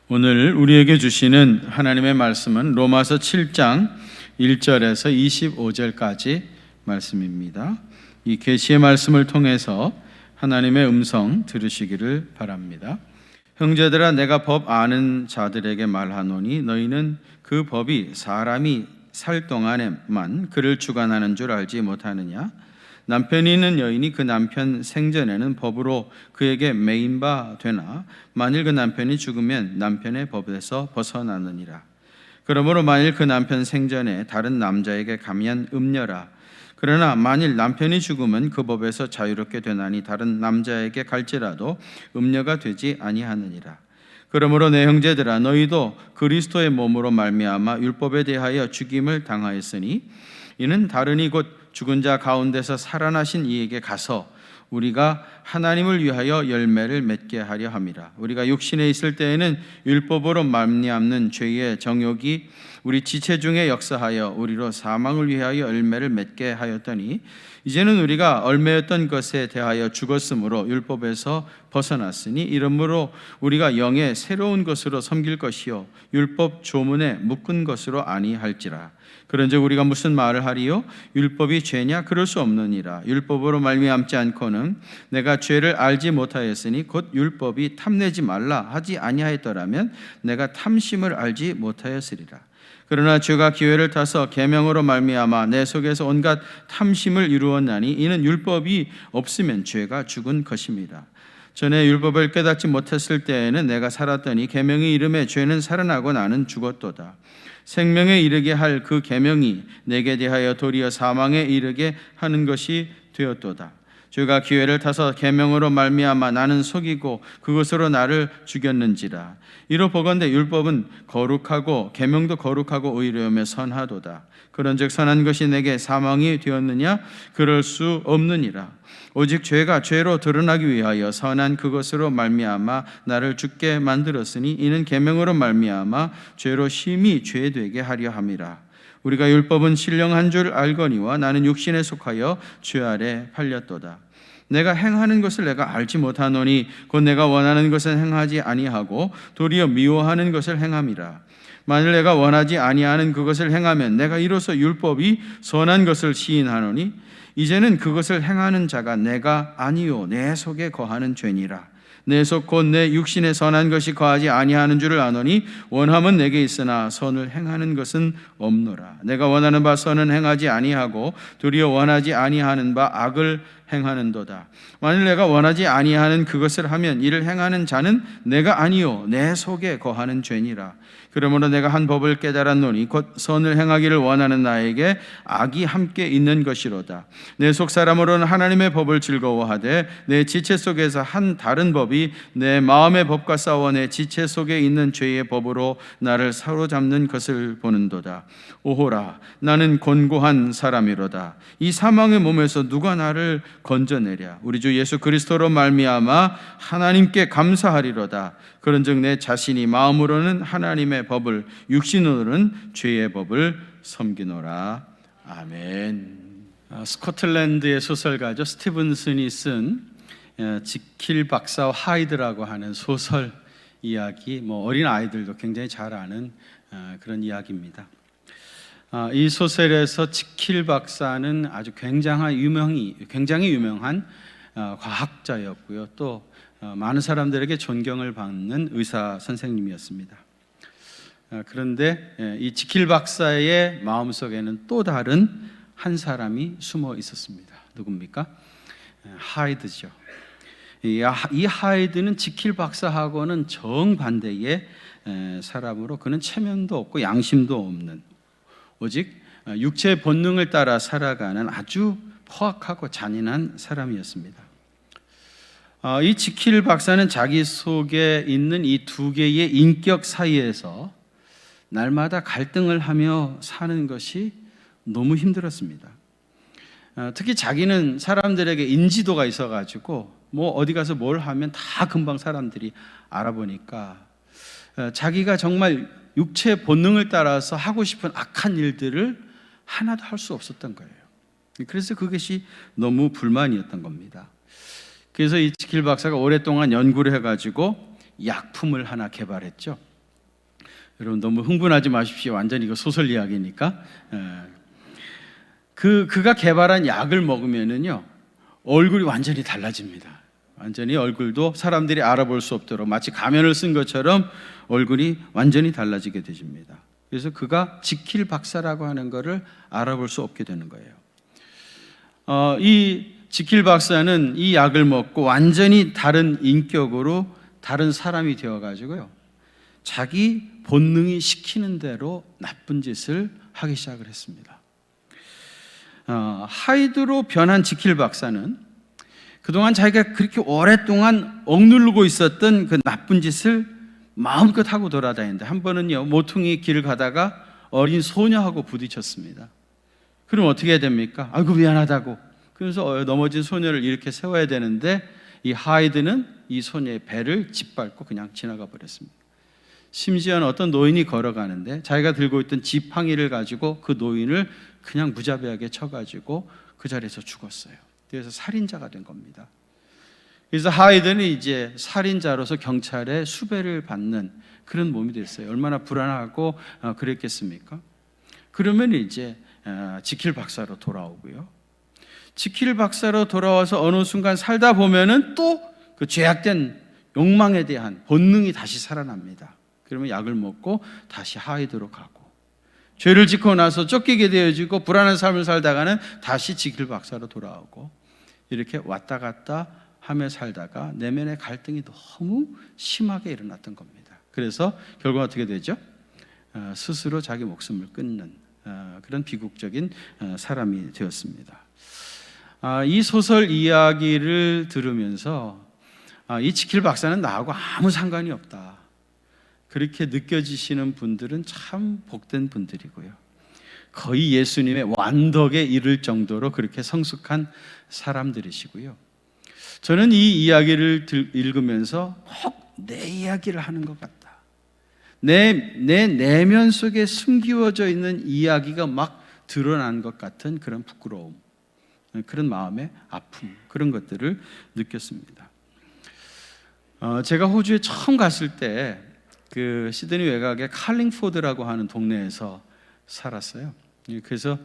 오늘 우리에게 주시는 하나님의 말씀은 로마서 7장 1절에서 25절까지 말씀입니다. 이 계시의 말씀을 통해서 하나님의 음성 들으시기를 바랍니다. 형제들아, 내가 법 아는 자들에게 말하노니 너희는 그 법이 사람이 살 동안에만 그를 주관하는 줄 알지 못하느냐? 남편이 있는 여인이 그 남편 생전에는 법으로 그에게 매인 바 되나 만일 그 남편이 죽으면 남편의 법에서 벗어나느니라. 그러므로 만일 그 남편 생전에 다른 남자에게 가면 음녀라. 그러나 만일 남편이 죽으면 그 법에서 자유롭게 되나니 다른 남자에게 갈지라도 음녀가 되지 아니하느니라. 그러므로 내 형제들아, 너희도 그리스도의 몸으로 말미암아 율법에 대하여 죽임을 당하였으니 이는 다른이 곧 죽은 자 가운데서 살아나신 이에게 가서 우리가 하나님을 위하여 열매를 맺게 하려 함이라. 우리가 육신에 있을 때에는 율법으로 말미암는 죄의 정욕이 우리 지체 중에 역사하여 우리로 사망을 위하여 열매를 맺게 하였더니 이제는 우리가 얽매였던 것에 대하여 죽었으므로 율법에서 벗어났으니 이러므로 우리가 영의 새로운 것으로 섬길 것이요 율법 조문에 묶은 것으로 아니할지라. 그런즉 우리가 무슨 말을 하리요? 율법이 죄냐? 그럴 수 없느니라. 율법으로 말미암지 않고는 내가 죄를 알지 못하였으니 곧 율법이 탐내지 말라 하지 아니하였더라면 내가 탐심을 알지 못하였으리라. 그러나 죄가 기회를 타서 계명으로 말미암아 내 속에서 온갖 탐심을 이루었나니 이는 율법이 없으면 죄가 죽은 것입니다. 전에 율법을 깨닫지 못했을 때에는 내가 살았더니 계명이 이름에 죄는 살아나고 나는 죽었도다. 생명에 이르게 할 그 계명이 내게 대하여 도리어 사망에 이르게 하는 것이 되었도다. 죄가 기회를 타서 계명으로 말미암아 나는 속이고 그것으로 나를 죽였는지라. 이로 보건대 율법은 거룩하고 계명도 거룩하고 의로우며 선하도다. 그런즉 선한 것이 내게 사망이 되었느냐? 그럴 수 없느니라. 오직 죄가 죄로 드러나기 위하여 선한 그것으로 말미암아 나를 죽게 만들었으니 이는 계명으로 말미암아 죄로 심히 죄되게 하려 함이라. 우리가 율법은 신령한 줄 알거니와 나는 육신에 속하여 죄 아래 팔렸도다. 내가 행하는 것을 내가 알지 못하노니 곧 내가 원하는 것은 행하지 아니하고 도리어 미워하는 것을 행함이라. 만일 내가 원하지 아니하는 그것을 행하면 내가 이로써 율법이 선한 것을 시인하노니 이제는 그것을 행하는 자가 내가 아니요 내 속에 거하는 죄니라. 내 속 곧 내 육신에 선한 것이 거하지 아니하는 줄을 아노니 원함은 내게 있으나 선을 행하는 것은 없노라. 내가 원하는 바 선은 행하지 아니하고 도리어 원하지 아니하는 바 악을 행하는도다. 만일 내가 원하지 아니하는 그것을 하면 이를 행하는 자는 내가 아니요 내 속에 거하는 죄니라. 그러므로 내가 한 법을 깨달았노니 곧 선을 행하기를 원하는 나에게 악이 함께 있는 것이로다. 내 속 사람으로는 하나님의 법을 즐거워하되 내 지체 속에서 한 다른 법이 내 마음의 법과 싸워 내 지체 속에 있는 죄의 법으로 나를 사로잡는 것을 보는도다. 오호라, 나는 곤고한 사람이로다. 이 사망의 몸에서 누가 나를 건져내랴. 우리 주 예수 그리스도로 말미암아 하나님께 감사하리로다. 그런즉 내 자신이 마음으로는 하나님의 법을 육신으로는 죄의 법을 섬기노라. 아멘. 스코틀랜드의 소설가죠 스티븐슨이 쓴 지킬 박사와 하이드라고 하는 소설 이야기, 어린 아이들도 굉장히 잘 아는 그런 이야기입니다. 이 소설에서 지킬 박사는 아주 굉장히 유명한 과학자였고요. 또 많은 사람들에게 존경을 받는 의사 선생님이었습니다. 그런데 이 지킬 박사의 마음속에는 또 다른 한 사람이 숨어 있었습니다. 누굽니까? 하이드죠. 이 하이드는 지킬 박사하고는 정반대의 사람으로 그는 체면도 없고 양심도 없는 오직 육체의 본능을 따라 살아가는 아주 포악하고 잔인한 사람이었습니다. 이 지킬 박사는 자기 속에 있는 이 두 개의 인격 사이에서 날마다 갈등을 하며 사는 것이 너무 힘들었습니다. 특히 자기는 사람들에게 인지도가 있어가지고 어디 가서 뭘 하면 다 금방 사람들이 알아보니까 자기가 정말 육체의 본능을 따라서 하고 싶은 악한 일들을 하나도 할 수 없었던 거예요. 그래서 그것이 너무 불만이었던 겁니다. 그래서 이 지킬 박사가 오랫동안 연구를 해가지고 약품을 하나 개발했죠. 여러분 너무 흥분하지 마십시오. 완전히 이거 소설 이야기니까. 그가 개발한 약을 먹으면은요 얼굴이 완전히 달라집니다. 완전히 얼굴도 사람들이 알아볼 수 없도록 마치 가면을 쓴 것처럼 얼굴이 완전히 달라지게 되집니다. 그래서 그가 지킬 박사라고 하는 것을 알아볼 수 없게 되는 거예요. 이 지킬 박사는 이 약을 먹고 완전히 다른 인격으로 다른 사람이 되어가지고요 자기 본능이 시키는 대로 나쁜 짓을 하기 시작을 했습니다. 하이드로 변한 지킬 박사는 그동안 자기가 그렇게 오랫동안 억누르고 있었던 그 나쁜 짓을 마음껏 하고 돌아다니는데 한 번은요 모퉁이 길을 가다가 어린 소녀하고 부딪혔습니다. 그럼 어떻게 해야 됩니까? 아이고 미안하다고. 그래서 넘어진 소녀를 이렇게 세워야 되는데 이 하이드는 이 소녀의 배를 짓밟고 그냥 지나가 버렸습니다. 심지어는 어떤 노인이 걸어가는데 자기가 들고 있던 지팡이를 가지고 그 노인을 그냥 무자비하게 쳐가지고 그 자리에서 죽었어요. 그래서 살인자가 된 겁니다. 그래서 하이드는 이제 살인자로서 경찰의 수배를 받는 그런 몸이 됐어요. 얼마나 불안하고 그랬겠습니까? 그러면 이제 지킬 박사로 돌아오고요. 지킬 박사로 돌아와서 어느 순간 살다 보면은 또 그 죄악된 욕망에 대한 본능이 다시 살아납니다. 그러면 약을 먹고 다시 하이드로 가고, 죄를 짓고 나서 쫓기게 되어지고 불안한 삶을 살다가는 다시 지킬 박사로 돌아오고, 이렇게 왔다 갔다 하며 살다가 내면의 갈등이 너무 심하게 일어났던 겁니다. 그래서 결국 어떻게 되죠? 스스로 자기 목숨을 끊는 그런 비극적인 사람이 되었습니다. 이 소설 이야기를 들으면서 이 지킬 박사는 나하고 아무 상관이 없다, 그렇게 느껴지시는 분들은 참 복된 분들이고요, 거의 예수님의 완덕에 이를 정도로 그렇게 성숙한 사람들이시고요, 저는 이 이야기를 읽으면서 꼭 내 이야기를 하는 것 같다, 내 내면 속에 숨기워져 있는 이야기가 막 드러난 것 같은 그런 부끄러움, 그런 마음의 아픔, 그런 것들을 느꼈습니다. 제가 호주에 처음 갔을 때 그 시드니 외곽의 칼링포드라고 하는 동네에서 살았어요. 그래서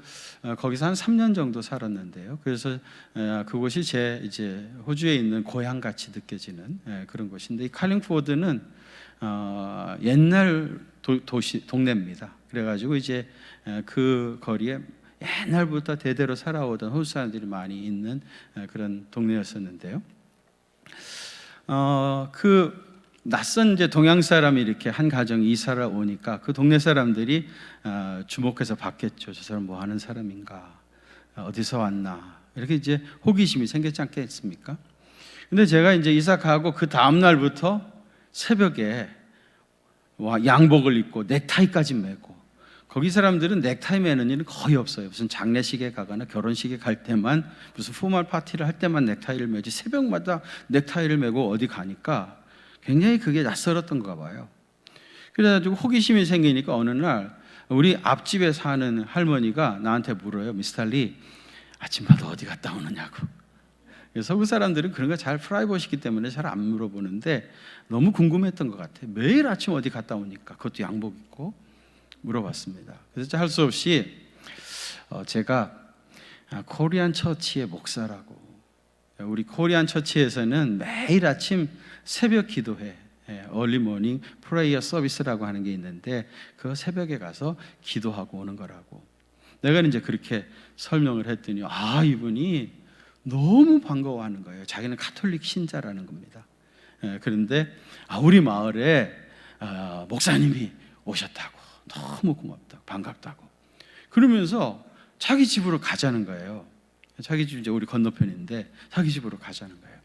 거기서 한 3년 정도 살았는데요. 그래서 그곳이 제 이제 호주에 있는 고향같이 느껴지는 그런 곳인데, 이 칼링포드는 옛날 동네입니다. 그래가지고 이제 그 거리에 옛날부터 대대로 살아오던 호주 사람들이 많이 있는 그런 동네였었는데요. 그 낯선 이제 동양 사람이 이렇게 한 가정이 이사를 오니까 그 동네 사람들이 주목해서 봤겠죠. 저 사람 뭐 하는 사람인가, 어디서 왔나, 이렇게 이제 호기심이 생겼지 않겠습니까? 근데 제가 이제 이사 가고 그 다음 날부터 새벽에 양복을 입고 넥타이까지 매고, 거기 사람들은 넥타이 매는 일은 거의 없어요. 무슨 장례식에 가거나 결혼식에 갈 때만, 무슨 포멀 파티를 할 때만 넥타이를 매지, 새벽마다 넥타이를 매고 어디 가니까 굉장히 그게 낯설었던가 봐요. 그래가지고 호기심이 생기니까 어느 날 우리 앞집에 사는 할머니가 나한테 물어요. 미스터 리, 아침마다 어디 갔다 오느냐고. 서구 사람들은 그런 거 잘 프라이버시기 때문에 잘 안 물어보는데 너무 궁금했던 것 같아요. 매일 아침 어디 갔다 오니까, 그것도 양복 입고, 물어봤습니다. 그래서 할 수 없이 제가 코리안 처치의 목사라고, 우리 코리안 처치에서는 매일 아침 새벽 기도회, 얼리 모닝 프레이어 서비스라고 하는 게 있는데 그 새벽에 가서 기도하고 오는 거라고 내가 이제 그렇게 설명을 했더니 이분이 너무 반가워하는 거예요. 자기는 가톨릭 신자라는 겁니다. 그런데 우리 마을에 목사님이 오셨다고, 너무 고맙다고, 반갑다고 그러면서 자기 집으로 가자는 거예요. 자기 집 이제 우리 건너편인데 자기 집으로 가자는 거예요.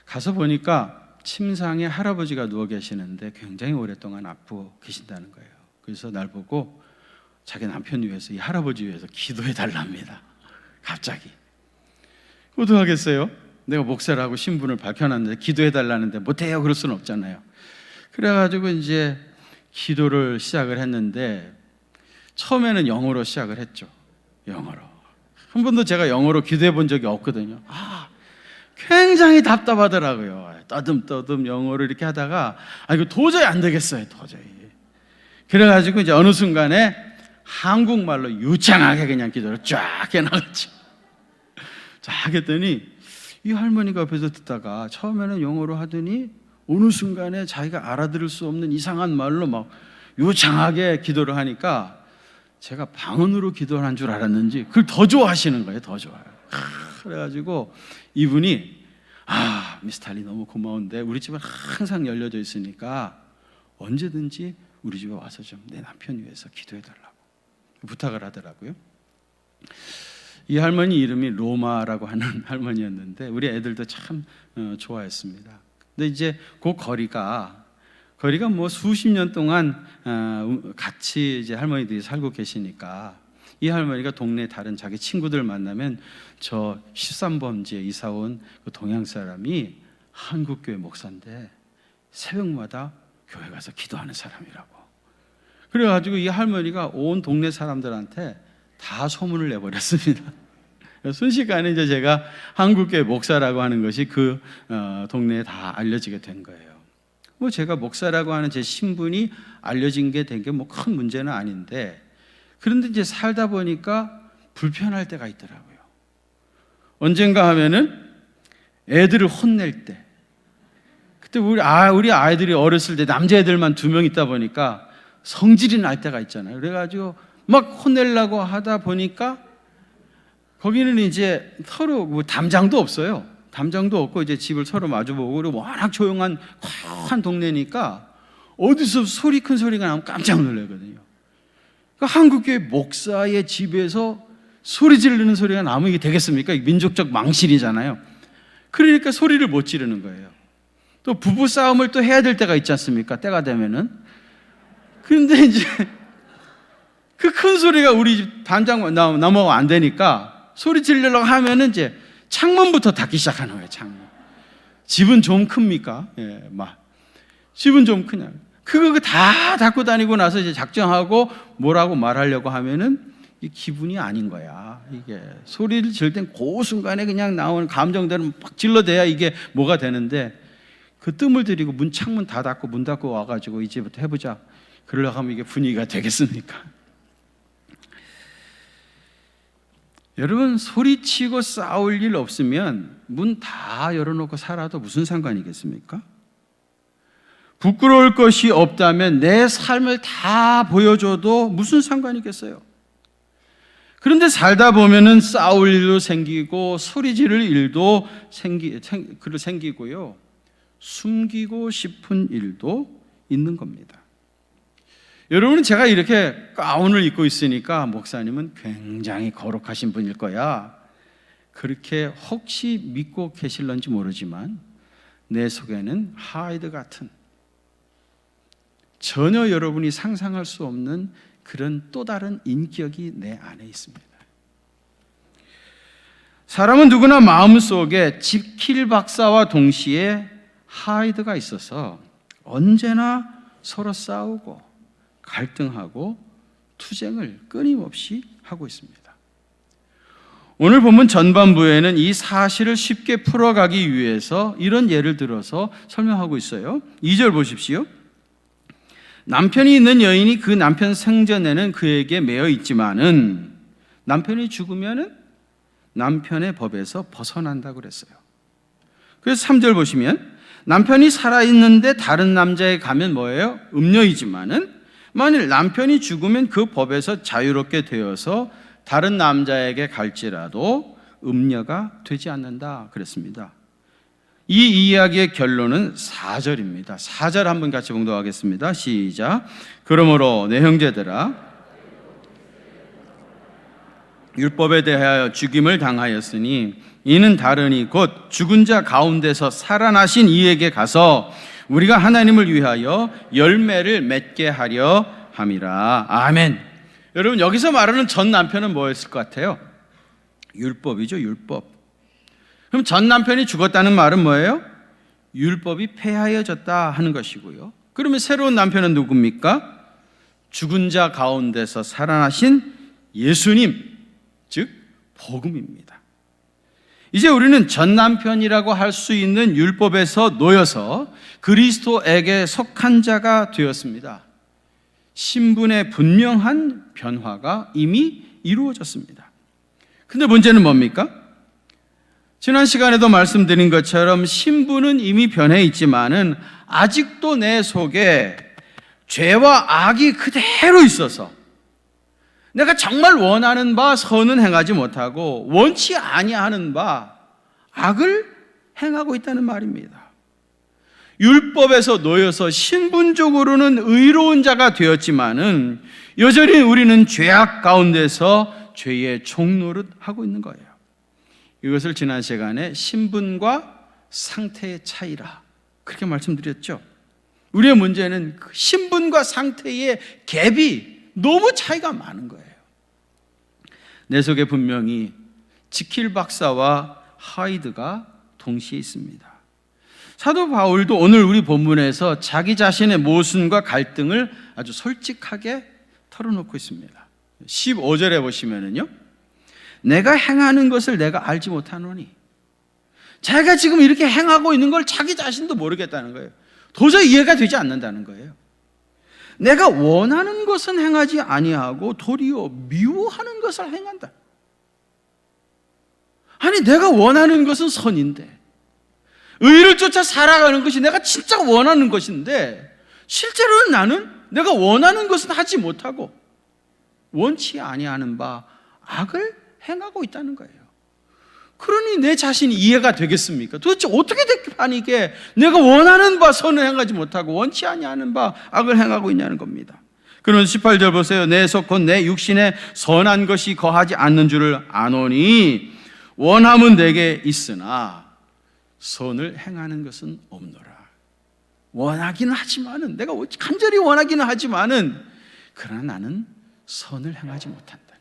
가서 보니까 침상에 할아버지가 누워 계시는데 굉장히 오랫동안 아프고 계신다는 거예요. 그래서 날 보고 자기 남편 위해서, 이 할아버지 위해서 기도해 달랍니다. 갑자기. 어떡하겠어요? 내가 목사라고 신분을 밝혀놨는데 기도해 달라는데 못해요, 그럴 수는 없잖아요. 그래가지고 이제 기도를 시작을 했는데 처음에는 영어로 시작을 했죠. 영어로. 한 번도 제가 영어로 기도해 본 적이 없거든요. 굉장히 답답하더라고요. 떠듬떠듬 영어를 이렇게 하다가 이거 도저히 안 되겠어요. 도저히. 그래가지고 이제 어느 순간에 한국말로 유창하게 그냥 기도를 쫙 해나갔죠. 쫙 했더니 이 할머니가 옆에서 듣다가 처음에는 영어로 하더니 어느 순간에 자기가 알아들을 수 없는 이상한 말로 막 유창하게 기도를 하니까 제가 방언으로 기도를 한 줄 알았는지 그걸 더 좋아하시는 거예요. 더 좋아요. 그래가지고 이분이 미스탈리 너무 고마운데 우리 집은 항상 열려져 있으니까 언제든지 우리 집에 와서 좀 내 남편 위해서 기도해달라고 부탁을 하더라고요. 이 할머니 이름이 로마라고 하는 할머니였는데 우리 애들도 참 좋아했습니다. 근데 이제 그 거리가 뭐 수십 년 동안 같이 이제 할머니들이 살고 계시니까 이 할머니가 동네 다른 자기 친구들 만나면 저 13번지에 이사 온 그 동양 사람이 한국교회 목사인데 새벽마다 교회 가서 기도하는 사람이라고. 그래가지고 이 할머니가 온 동네 사람들한테 다 소문을 내버렸습니다. 순식간에 이제 제가 한국교회 목사라고 하는 것이 그 동네에 다 알려지게 된 거예요. 뭐 제가 목사라고 하는 제 신분이 알려진 게 된 게 뭐 큰 문제는 아닌데, 그런데 이제 살다 보니까 불편할 때가 있더라고요. 언젠가 하면은 애들을 혼낼 때, 그때 우리 아이들이 어렸을 때 남자애들만 2명 있다 보니까 성질이 날 때가 있잖아요. 그래가지고 막 혼내려고 하다 보니까 거기는 이제 서로 뭐 담장도 없어요. 담장도 없고 이제 집을 서로 마주보고, 그리고 워낙 조용한 큰 동네니까 어디서 큰 소리가 나면 깜짝 놀라거든요. 그러니까 한국교회 목사의 집에서 소리 지르는 소리가 나면 이게 되겠습니까? 민족적 망신이잖아요. 그러니까 소리를 못 지르는 거예요. 또 부부 싸움을 또 해야 될 때가 있지 않습니까? 때가 되면은. 그런데 이제 그 큰 소리가 우리 집 담장 넘어가 안 되니까 소리 지르려고 하면은 이제 창문부터 닫기 시작하는 거예요. 창문. 집은 좀 큽니까? 예, 집은 좀 크냐? 그거 다 닫고 다니고 나서 이제 작정하고 뭐라고 말하려고 하면은 이 기분이 아닌 거야. 이게 소리를 지를 땐 그 순간에 그냥 나오는 감정대로 막 질러대야 이게 뭐가 되는데, 그 뜸을 들이고 창문 다 닫고 문 닫고 와가지고 이제부터 해보자 그러려고 하면 이게 분위기가 되겠습니까? 여러분, 소리치고 싸울 일 없으면 문 다 열어놓고 살아도 무슨 상관이겠습니까? 부끄러울 것이 없다면 내 삶을 다 보여줘도 무슨 상관이겠어요? 그런데 살다 보면은 싸울 일도 생기고 소리 지를 일도 생기고요, 숨기고 싶은 일도 있는 겁니다. 여러분은 제가 이렇게 가운을 입고 있으니까 목사님은 굉장히 거룩하신 분일 거야, 그렇게 혹시 믿고 계실런지 모르지만 내 속에는 하이드 같은, 전혀 여러분이 상상할 수 없는 그런 또 다른 인격이 내 안에 있습니다. 사람은 누구나 마음속에 지킬 박사와 동시에 하이드가 있어서 언제나 서로 싸우고 갈등하고 투쟁을 끊임없이 하고 있습니다. 오늘 본문 전반부에는 이 사실을 쉽게 풀어가기 위해서 이런 예를 들어서 설명하고 있어요. 2절 보십시오. 남편이 있는 여인이 그 남편 생전에는 그에게 매여 있지만은 남편이 죽으면은 남편의 법에서 벗어난다고 그랬어요. 그래서 3절 보시면 남편이 살아있는데 다른 남자에 가면 뭐예요? 음녀이지만은 만일 남편이 죽으면 그 법에서 자유롭게 되어서 다른 남자에게 갈지라도 음녀가 되지 않는다 그랬습니다. 이 이야기의 결론은 4절입니다. 4절 한번 같이 봉독하겠습니다. 시작. 그러므로 내 형제들아, 율법에 대하여 죽임을 당하였으니 이는 다르니 곧 죽은 자 가운데서 살아나신 이에게 가서 우리가 하나님을 위하여 열매를 맺게 하려 함이라. 아멘. 여러분, 여기서 말하는 전 남편은 뭐였을 것 같아요? 율법이죠, 율법. 그럼 전 남편이 죽었다는 말은 뭐예요? 율법이 폐하여졌다 하는 것이고요. 그러면 새로운 남편은 누굽니까? 죽은 자 가운데서 살아나신 예수님, 즉 복음입니다. 이제 우리는 전 남편이라고 할 수 있는 율법에서 놓여서 그리스도에게 속한 자가 되었습니다. 신분의 분명한 변화가 이미 이루어졌습니다. 근데 문제는 뭡니까? 지난 시간에도 말씀드린 것처럼 신분은 이미 변해 있지만은 아직도 내 속에 죄와 악이 그대로 있어서 내가 정말 원하는 바 선은 행하지 못하고 원치 아니하는 바 악을 행하고 있다는 말입니다. 율법에서 놓여서 신분적으로는 의로운 자가 되었지만은 여전히 우리는 죄악 가운데서 죄의 종노릇하고 있는 거예요. 이것을 지난 시간에 신분과 상태의 차이라 그렇게 말씀드렸죠. 우리의 문제는 그 신분과 상태의 갭이 너무 차이가 많은 거예요. 내 속에 분명히 지킬 박사와 하이드가 동시에 있습니다. 사도 바울도 오늘 우리 본문에서 자기 자신의 모순과 갈등을 아주 솔직하게 털어놓고 있습니다. 15절에 보시면은요, 내가 행하는 것을 내가 알지 못하노니, 자기가 지금 이렇게 행하고 있는 걸 자기 자신도 모르겠다는 거예요. 도저히 이해가 되지 않는다는 거예요. 내가 원하는 것은 행하지 아니하고 도리어 미워하는 것을 행한다. 아니, 내가 원하는 것은 선인데, 의를 쫓아 살아가는 것이 내가 진짜 원하는 것인데, 실제로는 나는 내가 원하는 것은 하지 못하고 원치 아니하는 바 악을 행하고 있다는 거예요. 그러니 내 자신이 이해가 되겠습니까? 도대체 어떻게 됐기에 이게 내가 원하는 바 선을 행하지 못하고 원치 아니하는 바 악을 행하고 있냐는 겁니다. 그런 18절 보세요. 내 속 곧 내 육신에 선한 것이 거하지 않는 줄을 아노니 원함은 내게 있으나 선을 행하는 것은 없노라. 원하기는 하지만은, 내가 간절히 원하기는 하지만은 그러나 나는 선을 행하지 못한다.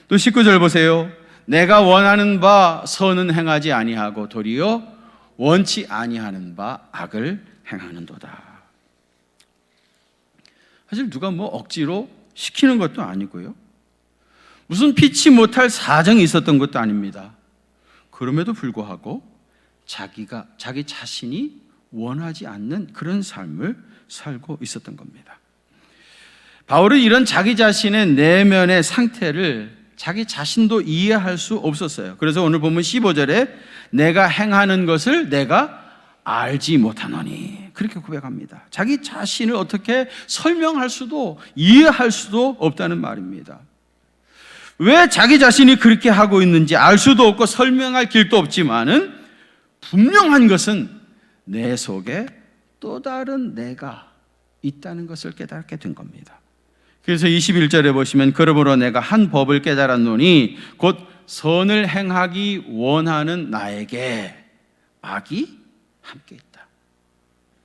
또 19절 보세요. 내가 원하는 바 선은 행하지 아니하고 도리어 원치 아니하는 바 악을 행하는도다. 사실 누가 억지로 시키는 것도 아니고요, 무슨 피치 못할 사정이 있었던 것도 아닙니다. 그럼에도 불구하고 자기 자신이 원하지 않는 그런 삶을 살고 있었던 겁니다. 바울은 이런 자기 자신의 내면의 상태를 자기 자신도 이해할 수 없었어요. 그래서 오늘 보면 15절에 내가 행하는 것을 내가 알지 못하노니 그렇게 고백합니다. 자기 자신을 어떻게 설명할 수도 이해할 수도 없다는 말입니다. 왜 자기 자신이 그렇게 하고 있는지 알 수도 없고 설명할 길도 없지만은 분명한 것은 내 속에 또 다른 내가 있다는 것을 깨닫게 된 겁니다. 그래서 21절에 보시면 그러므로 내가 한 법을 깨달았노니 곧 선을 행하기 원하는 나에게 악이 함께 있다.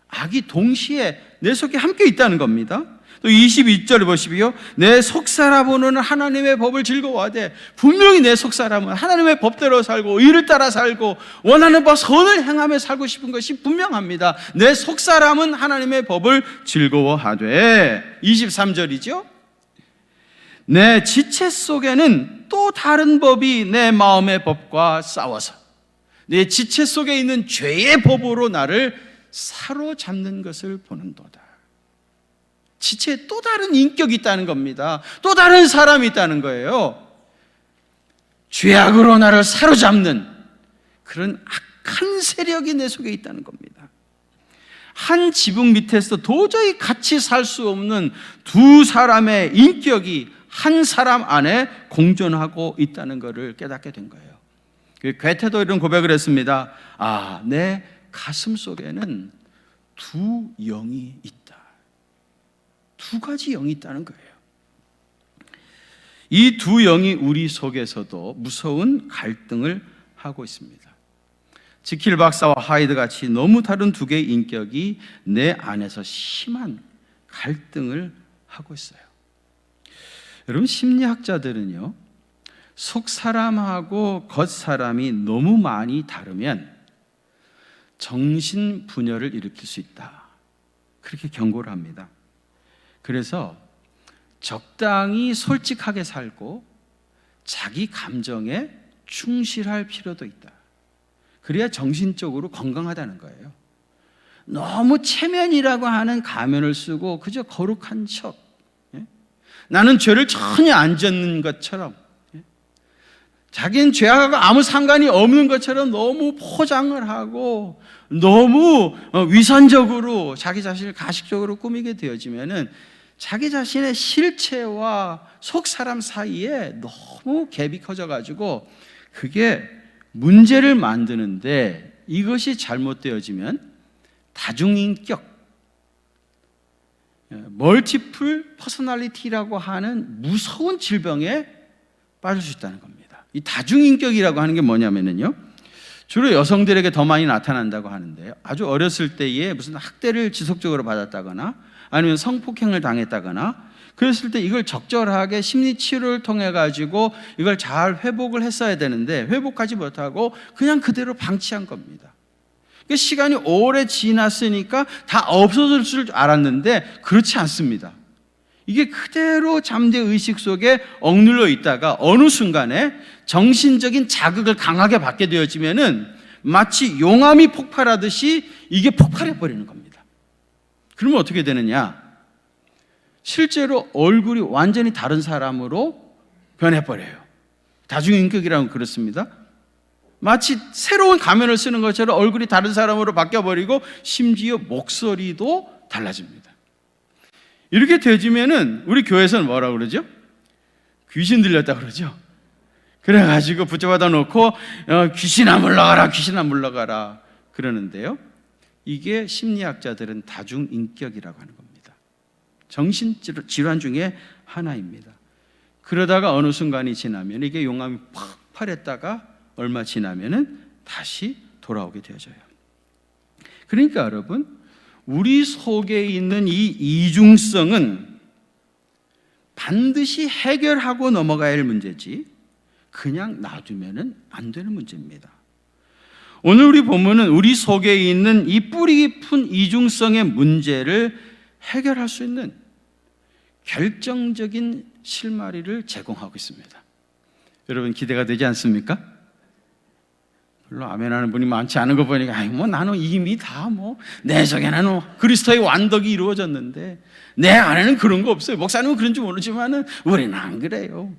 악이 동시에 내 속에 함께 있다는 겁니다. 또 22절을 보시고요, 내 속사람은 하나님의 법을 즐거워하되, 분명히 내 속사람은 하나님의 법대로 살고 의를 따라 살고 원하는 바 선을 행하며 살고 싶은 것이 분명합니다. 내 속사람은 하나님의 법을 즐거워하되, 23절이죠, 내 지체 속에는 또 다른 법이 내 마음의 법과 싸워서 내 지체 속에 있는 죄의 법으로 나를 사로잡는 것을 보는도다. 지체에 또 다른 인격이 있다는 겁니다. 또 다른 사람이 있다는 거예요. 죄악으로 나를 사로잡는 그런 악한 세력이 내 속에 있다는 겁니다. 한 지붕 밑에서 도저히 같이 살 수 없는 두 사람의 인격이 한 사람 안에 공존하고 있다는 것을 깨닫게 된 거예요. 괴테도 이런 고백을 했습니다. 내 가슴 속에는 두 영이 있다. 두 가지 영이 있다는 거예요. 이 두 영이 우리 속에서도 무서운 갈등을 하고 있습니다. 지킬 박사와 하이드 같이 너무 다른 두 개의 인격이 내 안에서 심한 갈등을 하고 있어요. 여러분, 심리학자들은요, 속 사람하고 겉 사람이 너무 많이 다르면 정신 분열을 일으킬 수 있다, 그렇게 경고를 합니다. 그래서 적당히 솔직하게 살고 자기 감정에 충실할 필요도 있다. 그래야 정신적으로 건강하다는 거예요. 너무 체면이라고 하는 가면을 쓰고 그저 거룩한 척, 나는 죄를 전혀 안 짓는 것처럼, 자기는 죄하고 아무 상관이 없는 것처럼 너무 포장을 하고 너무 위선적으로 자기 자신을 가식적으로 꾸미게 되어지면은 자기 자신의 실체와 속 사람 사이에 너무 갭이 커져가지고 그게 문제를 만드는데, 이것이 잘못되어지면 다중인격, 멀티플 퍼스널리티라고 하는 무서운 질병에 빠질 수 있다는 겁니다. 이 다중인격이라고 하는 게 뭐냐면요, 주로 여성들에게 더 많이 나타난다고 하는데요, 아주 어렸을 때에 무슨 학대를 지속적으로 받았다거나 아니면 성폭행을 당했다거나 그랬을 때 이걸 적절하게 심리치료를 통해 가지고 이걸 잘 회복을 했어야 되는데 회복하지 못하고 그냥 그대로 방치한 겁니다. 시간이 오래 지났으니까 다 없어질 줄 알았는데 그렇지 않습니다. 이게 그대로 잠재 의식 속에 억눌려 있다가 어느 순간에 정신적인 자극을 강하게 받게 되어지면은 마치 용암이 폭발하듯이 이게 폭발해 버리는 겁니다. 그러면 어떻게 되느냐? 실제로 얼굴이 완전히 다른 사람으로 변해버려요. 다중인격이라는 그렇습니다. 마치 새로운 가면을 쓰는 것처럼 얼굴이 다른 사람으로 바뀌어버리고 심지어 목소리도 달라집니다. 이렇게 되지면은 우리 교회에서는 뭐라고 그러죠? 귀신 들렸다 그러죠. 그래가지고 붙잡아다 놓고 귀신아 물러가라, 귀신아 물러가라 그러는데요, 이게 심리학자들은 다중인격이라고 하는 겁니다. 정신질환 중에 하나입니다. 그러다가 어느 순간이 지나면 이게 용암이 폭발했다가 얼마 지나면은 다시 돌아오게 되어져요. 그러니까 여러분, 우리 속에 있는 이 이중성은 반드시 해결하고 넘어가야 할 문제지 그냥 놔두면은 안 되는 문제입니다. 오늘 우리 본문은 우리 속에 있는 이 뿌리 깊은 이중성의 문제를 해결할 수 있는 결정적인 실마리를 제공하고 있습니다. 여러분 기대가 되지 않습니까? 별로 아멘하는 분이 많지 않은 거 보니까 나는 이미 다 내 속에는 그리스도의 완덕이 이루어졌는데 내 안에는 그런 거 없어요. 목사님은 그런지 모르지만은 우리는 안 그래요.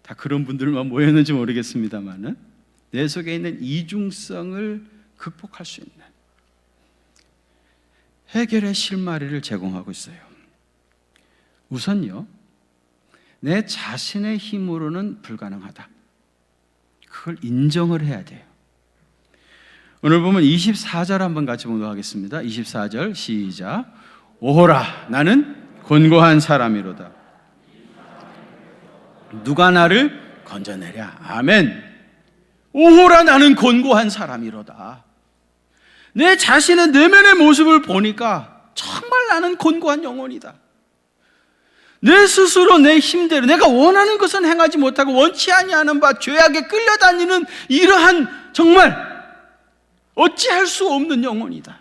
다 그런 분들만 모였는지 모르겠습니다만은 내 속에 있는 이중성을 극복할 수 있는 해결의 실마리를 제공하고 있어요. 우선요, 내 자신의 힘으로는 불가능하다. 그걸 인정을 해야 돼요. 오늘 보면 24절 한번 같이 보도록 하겠습니다. 24절 시작. 오호라, 나는 곤고한 사람이로다. 누가 나를 건져내랴. 아멘. 오호라, 나는 곤고한 사람이로다. 내 자신의 내면의 모습을 보니까 정말 나는 곤고한 영혼이다. 내 스스로 내 힘대로 내가 원하는 것은 행하지 못하고 원치 아니하는 바 죄악에 끌려다니는 이러한 정말 어찌할 수 없는 영혼이다.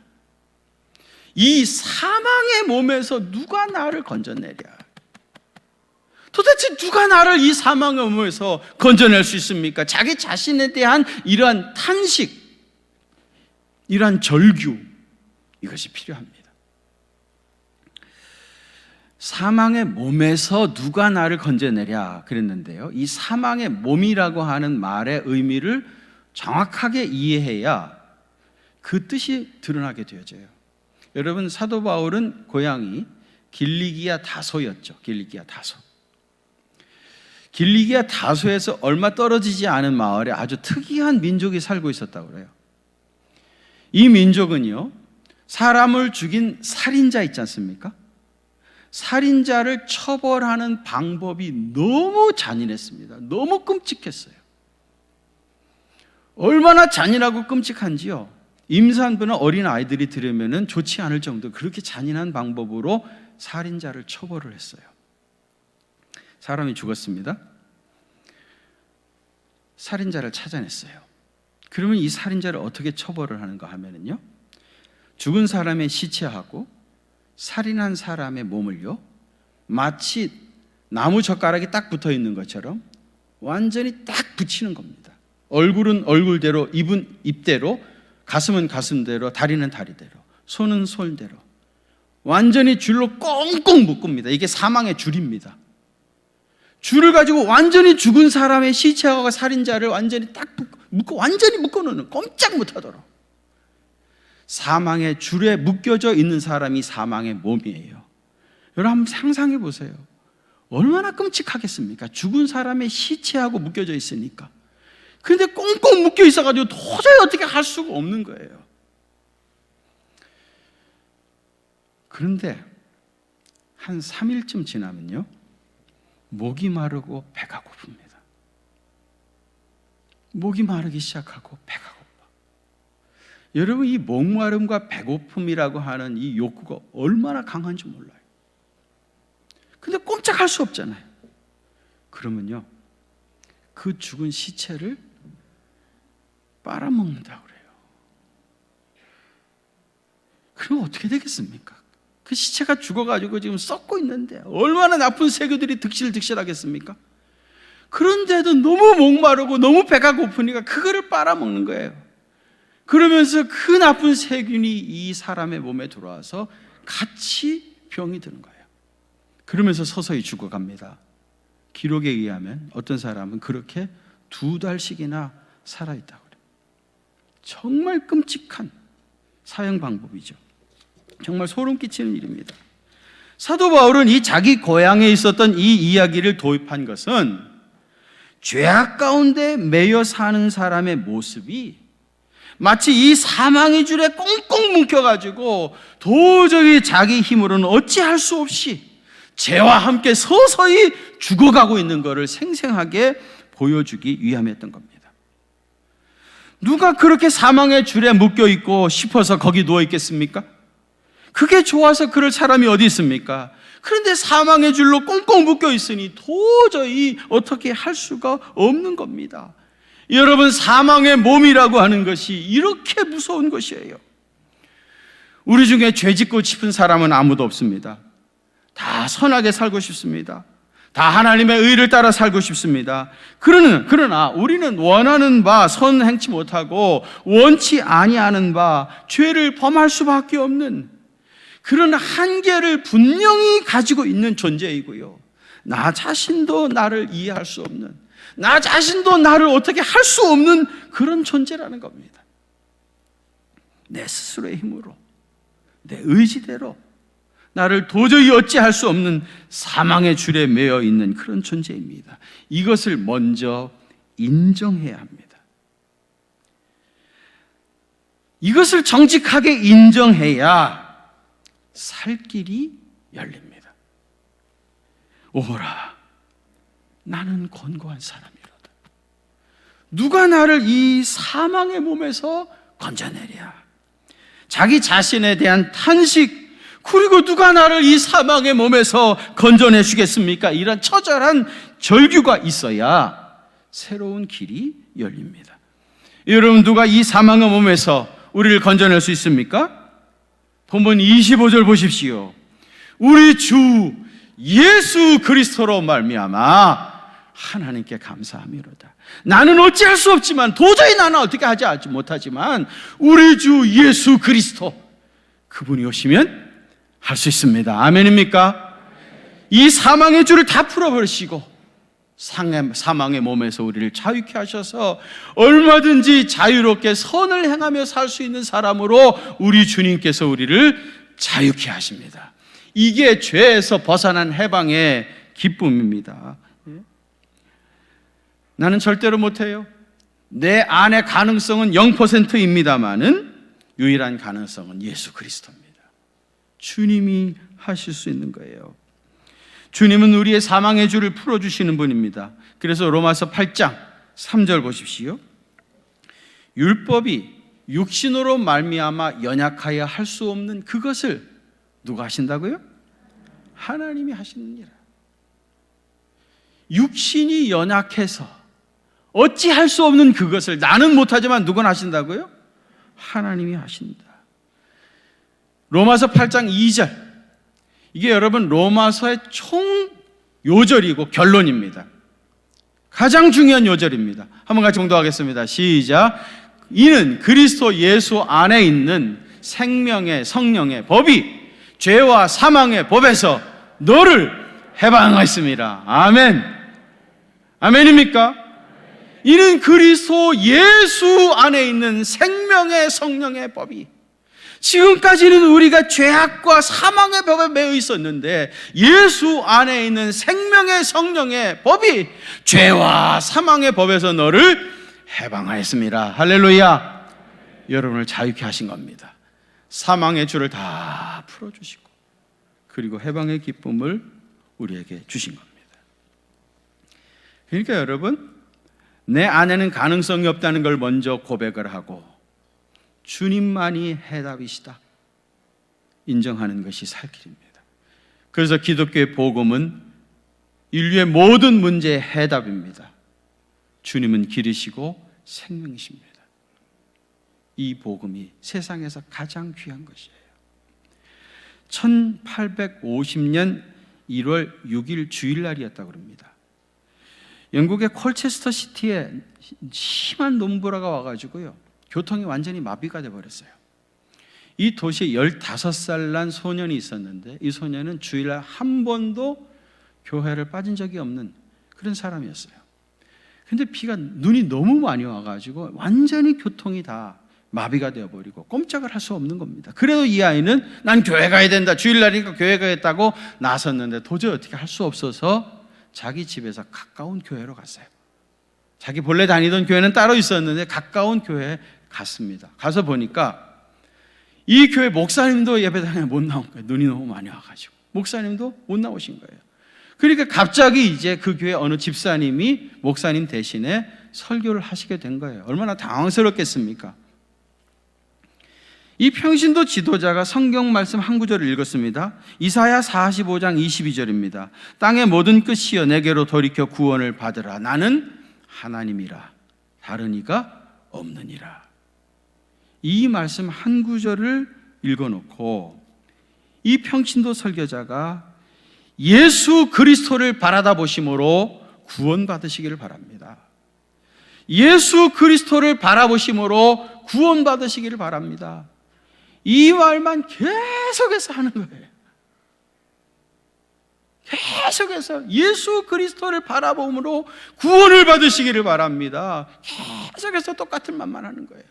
이 사망의 몸에서 누가 나를 건져내랴. 도대체 누가 나를 이 사망의 몸에서 건져낼 수 있습니까? 자기 자신에 대한 이러한 탄식, 이러한 절규, 이것이 필요합니다. 사망의 몸에서 누가 나를 건져내랴 그랬는데요, 이 사망의 몸이라고 하는 말의 의미를 정확하게 이해해야 그 뜻이 드러나게 되어져요. 여러분, 사도 바울은 고향이 길리기아 다소였죠. 길리기아 다소. 길리기아 다소에서 얼마 떨어지지 않은 마을에 아주 특이한 민족이 살고 있었다고 그래요. 이 민족은요, 사람을 죽인 살인자 있지 않습니까? 살인자를 처벌하는 방법이 너무 잔인했습니다. 너무 끔찍했어요. 얼마나 잔인하고 끔찍한지요, 임산부나 어린 아이들이 들으면 좋지 않을 정도 그렇게 잔인한 방법으로 살인자를 처벌을 했어요. 사람이 죽었습니다. 살인자를 찾아냈어요. 그러면 이 살인자를 어떻게 처벌을 하는가 하면요, 죽은 사람의 시체하고 살인한 사람의 몸을요, 마치 나무 젓가락이 딱 붙어 있는 것처럼 완전히 딱 붙이는 겁니다. 얼굴은 얼굴대로, 입은 입대로, 가슴은 가슴대로, 다리는 다리대로, 손은 손대로 완전히 줄로 꽁꽁 묶습니다. 이게 사망의 줄입니다. 줄을 가지고 완전히 죽은 사람의 시체하고 살인자를 완전히 딱 완전히 묶어놓는, 꼼짝 못하도록. 사망의 줄에 묶여져 있는 사람이 사망의 몸이에요. 여러분 한번 상상해 보세요. 얼마나 끔찍하겠습니까? 죽은 사람의 시체하고 묶여져 있으니까. 그런데 꽁꽁 묶여 있어가지고 도저히 어떻게 할 수가 없는 거예요. 그런데 한 3일쯤 지나면요, 목이 마르고 배가 고픕니다. 목이 마르기 시작하고 배가 고파. 여러분, 이 목마름과 배고픔이라고 하는 이 욕구가 얼마나 강한지 몰라요. 근데 꼼짝할 수 없잖아요. 그러면요, 그 죽은 시체를 빨아먹는다고 그래요. 그럼 어떻게 되겠습니까? 그 시체가 죽어가지고 지금 썩고 있는데 얼마나 나쁜 세균들이 득실득실하겠습니까? 그런데도 너무 목마르고 너무 배가 고프니까 그거를 빨아먹는 거예요. 그러면서 그 나쁜 세균이 이 사람의 몸에 들어와서 같이 병이 드는 거예요. 그러면서 서서히 죽어갑니다. 기록에 의하면 어떤 사람은 그렇게 2달씩이나 살아있다고 그래요. 정말 끔찍한 사형 방법이죠. 정말 소름 끼치는 일입니다. 사도 바울은 이 자기 고향에 있었던 이 이야기를 도입한 것은 죄악 가운데 매여 사는 사람의 모습이 마치 이 사망의 줄에 꽁꽁 묶여가지고 도저히 자기 힘으로는 어찌할 수 없이 죄와 함께 서서히 죽어가고 있는 것을 생생하게 보여주기 위함이었던 겁니다. 누가 그렇게 사망의 줄에 묶여 있고 싶어서 거기 누워 있겠습니까? 그게 좋아서 그럴 사람이 어디 있습니까? 그런데 사망의 줄로 꽁꽁 묶여 있으니 도저히 어떻게 할 수가 없는 겁니다. 여러분, 사망의 몸이라고 하는 것이 이렇게 무서운 것이에요. 우리 중에 죄 짓고 싶은 사람은 아무도 없습니다. 다 선하게 살고 싶습니다. 다 하나님의 의를 따라 살고 싶습니다. 그러나 우리는 원하는 바 선 행치 못하고 원치 아니하는 바 죄를 범할 수밖에 없는 그런 한계를 분명히 가지고 있는 존재이고요, 나 자신도 나를 이해할 수 없는, 나 자신도 나를 어떻게 할 수 없는 그런 존재라는 겁니다. 내 스스로의 힘으로, 내 의지대로 나를 도저히 어찌할 수 없는 사망의 줄에 매여 있는 그런 존재입니다. 이것을 먼저 인정해야 합니다. 이것을 정직하게 인정해야 살 길이 열립니다. 오호라, 나는 곤고한 사람이로다. 누가 나를 이 사망의 몸에서 건져내랴. 자기 자신에 대한 탄식, 그리고 누가 나를 이 사망의 몸에서 건져내 주겠습니까? 이런 처절한 절규가 있어야 새로운 길이 열립니다. 여러분, 누가 이 사망의 몸에서 우리를 건져낼 수 있습니까? 본문 25절 보십시오. 우리 주 예수 그리스도로 말미암아 하나님께 감사함이로다. 나는 어찌할 수 없지만, 도저히 나는 어떻게 하지 못하지만 우리 주 예수 그리스도, 그분이 오시면 할 수 있습니다. 아멘입니까? 이 사망의 줄을 다 풀어버리시고 사망의 몸에서 우리를 자유케 하셔서 얼마든지 자유롭게 선을 행하며 살 수 있는 사람으로 우리 주님께서 우리를 자유케 하십니다. 이게 죄에서 벗어난 해방의 기쁨입니다. 나는 절대로 못해요. 내 안의 가능성은 0%입니다만은 유일한 가능성은 예수 그리스도입니다. 주님이 하실 수 있는 거예요. 주님은 우리의 사망의 줄을 풀어주시는 분입니다. 그래서 로마서 8장 3절 보십시오. 율법이 육신으로 말미암아 연약하여 할 수 없는 그것을 누가 하신다고요? 하나님이 하시느니라. 육신이 연약해서 어찌할 수 없는 그것을 나는 못하지만 누가 하신다고요? 하나님이 하신다. 로마서 8장 2절, 이게 여러분 로마서의 총 요절이고 결론입니다. 가장 중요한 요절입니다. 한번 같이 공독하겠습니다. 시작. 이는 그리스도 예수 안에 있는 생명의 성령의 법이 죄와 사망의 법에서 너를 해방하였습니다. 아멘. 아멘입니까? 이는 그리스도 예수 안에 있는 생명의 성령의 법이, 지금까지는 우리가 죄악과 사망의 법에 매여 있었는데 예수 안에 있는 생명의 성령의 법이 죄와 사망의 법에서 너를 해방하였습니다. 할렐루야. 여러분을 자유케 하신 겁니다. 사망의 줄을 다 풀어주시고 그리고 해방의 기쁨을 우리에게 주신 겁니다. 그러니까 여러분, 내 안에는 가능성이 없다는 걸 먼저 고백을 하고 주님만이 해답이시다 인정하는 것이 살 길입니다. 그래서 기독교의 복음은 인류의 모든 문제의 해답입니다. 주님은 길이시고 생명이십니다. 이 복음이 세상에서 가장 귀한 것이에요. 1850년 1월 6일 주일날이었다고 합니다. 영국의 콜체스터 시티에 심한 농부라가 와가지고요, 교통이 완전히 마비가 돼버렸어요. 이 도시에 15살 난 소년이 있었는데 이 소년은 주일날 한 번도 교회를 빠진 적이 없는 그런 사람이었어요. 근데 눈이 너무 많이 와가지고 완전히 교통이 다 마비가 되어버리고 꼼짝을 할 수 없는 겁니다. 그래도 이 아이는 난 교회 가야 된다, 주일날이니까 교회 가겠다고 나섰는데 도저히 어떻게 할 수 없어서 자기 집에서 가까운 교회로 갔어요. 자기 본래 다니던 교회는 따로 있었는데 가까운 교회에 갔습니다. 가서 보니까 이 교회 목사님도 예배당에 못 나온 거예요. 눈이 너무 많이 와가지고 목사님도 못 나오신 거예요. 그러니까 갑자기 이제 그 교회 어느 집사님이 목사님 대신에 설교를 하시게 된 거예요. 얼마나 당황스럽겠습니까? 이 평신도 지도자가 성경 말씀 한 구절을 읽었습니다. 이사야 45장 22절입니다. 땅의 모든 끝이여 내게로 돌이켜 구원을 받으라. 나는 하나님이라 다른 이가 없느니라. 이 말씀 한 구절을 읽어놓고 이 평신도 설교자가 예수 그리스도를 바라다 보심으로 구원받으시기를 바랍니다. 예수 그리스도를 바라보심으로 구원받으시기를 바랍니다. 이 말만 계속해서 하는 거예요. 계속해서 예수 그리스도를 바라봄으로 구원을 받으시기를 바랍니다. 계속해서 똑같은 말만 하는 거예요.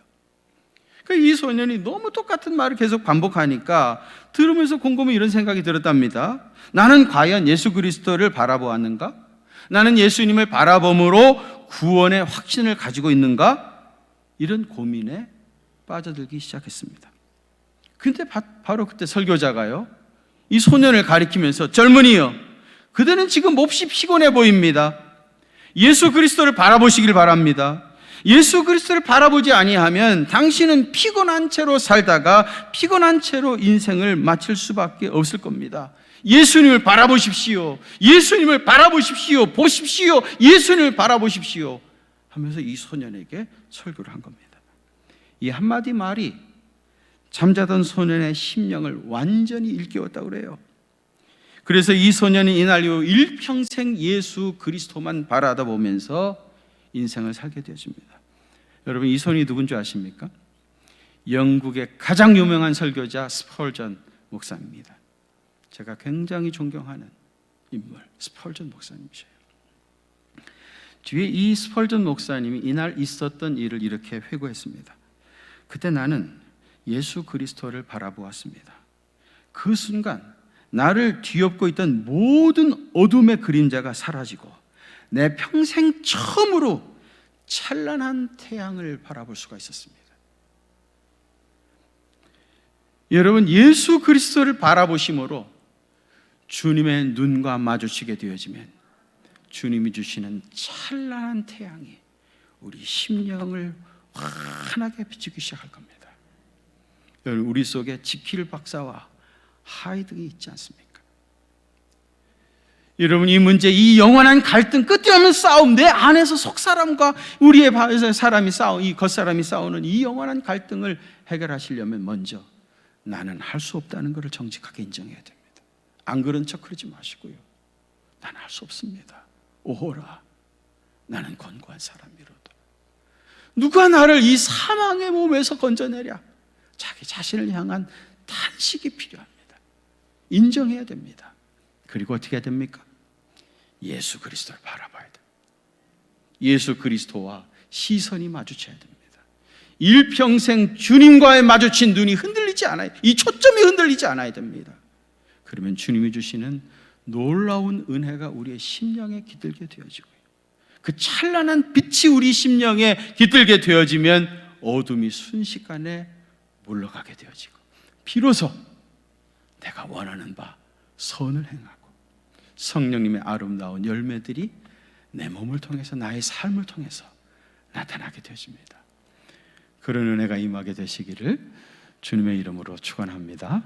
이 소년이 너무 똑같은 말을 계속 반복하니까 들으면서 곰곰이 이런 생각이 들었답니다. 나는 과연 예수 그리스도를 바라보았는가? 나는 예수님을 바라봄으로 구원의 확신을 가지고 있는가? 이런 고민에 빠져들기 시작했습니다. 근데 바로 그때 설교자가요, 이 소년을 가리키면서 젊은이여, 그대는 지금 몹시 피곤해 보입니다. 예수 그리스도를 바라보시길 바랍니다. 예수 그리스도를 바라보지 아니하면 당신은 피곤한 채로 살다가 피곤한 채로 인생을 마칠 수밖에 없을 겁니다. 예수님을 바라보십시오. 예수님을 바라보십시오. 보십시오. 예수님을 바라보십시오 하면서 이 소년에게 설교를 한 겁니다. 이 한마디 말이 잠자던 소년의 심령을 완전히 일깨웠다고 그래요. 그래서 이 소년이 이날 이후 일평생 예수 그리스도만 바라다 보면서 인생을 살게 되어집니다. 여러분, 이 소년이 누군지 아십니까? 영국의 가장 유명한 설교자 스펄전 목사입니다. 제가 굉장히 존경하는 인물, 스펄전 목사님이셔요. 뒤에 이 스펄전 목사님이 이날 있었던 일을 이렇게 회고했습니다. 그때 나는 예수 그리스도를 바라보았습니다. 그 순간 나를 뒤엎고 있던 모든 어둠의 그림자가 사라지고 내 평생 처음으로 찬란한 태양을 바라볼 수가 있었습니다. 여러분, 예수 그리스도를 바라보심으로 주님의 눈과 마주치게 되어지면 주님이 주시는 찬란한 태양이 우리 심령을 환하게 비추기 시작할 겁니다. 여러분, 우리 속에 지킬 박사와 하이드가 있지 않습니까? 여러분, 이 문제, 이 영원한 갈등, 끝이 없는 싸움, 내 안에서 속사람과 우리의 사람이 이 겉사람이 싸우는 이 영원한 갈등을 해결하시려면 먼저 나는 할 수 없다는 것을 정직하게 인정해야 됩니다. 안 그런 척 그러지 마시고요. 나는 할 수 없습니다. 오호라, 나는 권고한 사람이로다. 누가 나를 이 사망의 몸에서 건져내랴. 자기 자신을 향한 탄식이 필요합니다. 인정해야 됩니다. 그리고 어떻게 해야 됩니까? 예수 그리스도를 바라봐야 됩니다. 예수 그리스도와 시선이 마주쳐야 됩니다. 일평생 주님과의 마주친 눈이 흔들리지 않아요. 이 초점이 흔들리지 않아야 됩니다. 그러면 주님이 주시는 놀라운 은혜가 우리의 심령에 깃들게 되어지고요, 그 찬란한 빛이 우리 심령에 깃들게 되어지면 어둠이 순식간에 물러가게 되어지고, 비로소 내가 원하는 바 선을 행하고 성령님의 아름다운 열매들이 내 몸을 통해서, 나의 삶을 통해서 나타나게 되어집니다. 그런 은혜가 임하게 되시기를 주님의 이름으로 축원합니다.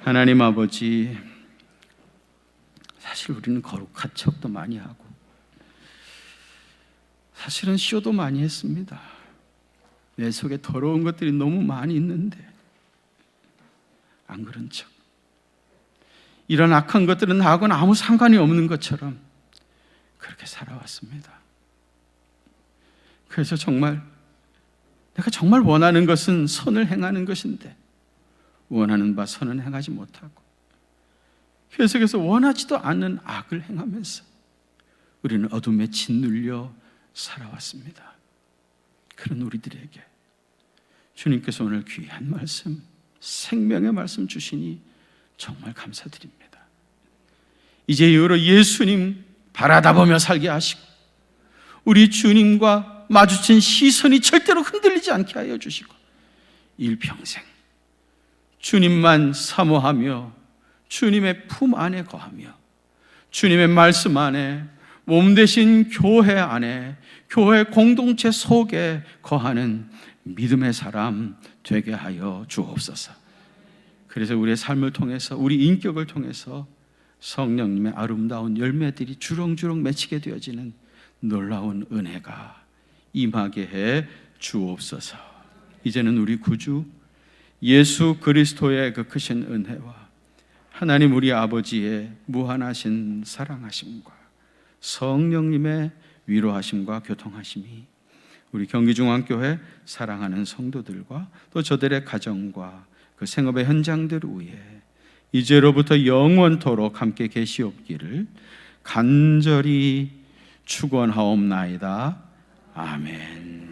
하나님 아버지, 사실 우리는 거룩한 척도 많이 하고 사실은 쇼도 많이 했습니다. 내 속에 더러운 것들이 너무 많이 있는데 안 그런 척, 이런 악한 것들은 나하고는 아무 상관이 없는 것처럼 그렇게 살아왔습니다. 그래서 내가 정말 원하는 것은 선을 행하는 것인데 원하는 바 선은 행하지 못하고 계속해서 원하지도 않는 악을 행하면서 우리는 어둠에 짓눌려 살아왔습니다. 그런 우리들에게 주님께서 오늘 귀한 말씀, 생명의 말씀 주시니 정말 감사드립니다. 이제 이후로 예수님 바라다 보며 살게 하시고 우리 주님과 마주친 시선이 절대로 흔들리지 않게 하여 주시고 일평생 주님만 사모하며 주님의 품 안에 거하며 주님의 말씀 안에, 몸 되신 교회 안에, 교회 공동체 속에 거하는 믿음의 사람 되게 하여 주옵소서. 그래서 우리의 삶을 통해서, 우리 인격을 통해서 성령님의 아름다운 열매들이 주렁주렁 맺히게 되어지는 놀라운 은혜가 임하게 해 주옵소서. 이제는 우리 구주 예수 그리스도의 그 크신 은혜와 하나님 우리 아버지의 무한하신 사랑하심과 성령님의 위로하심과 교통하심이 우리 경기중앙교회 사랑하는 성도들과 또 저들의 가정과 그 생업의 현장들 위에 이제로부터 영원토록 함께 계시옵기를 간절히 축원하옵나이다. 아멘.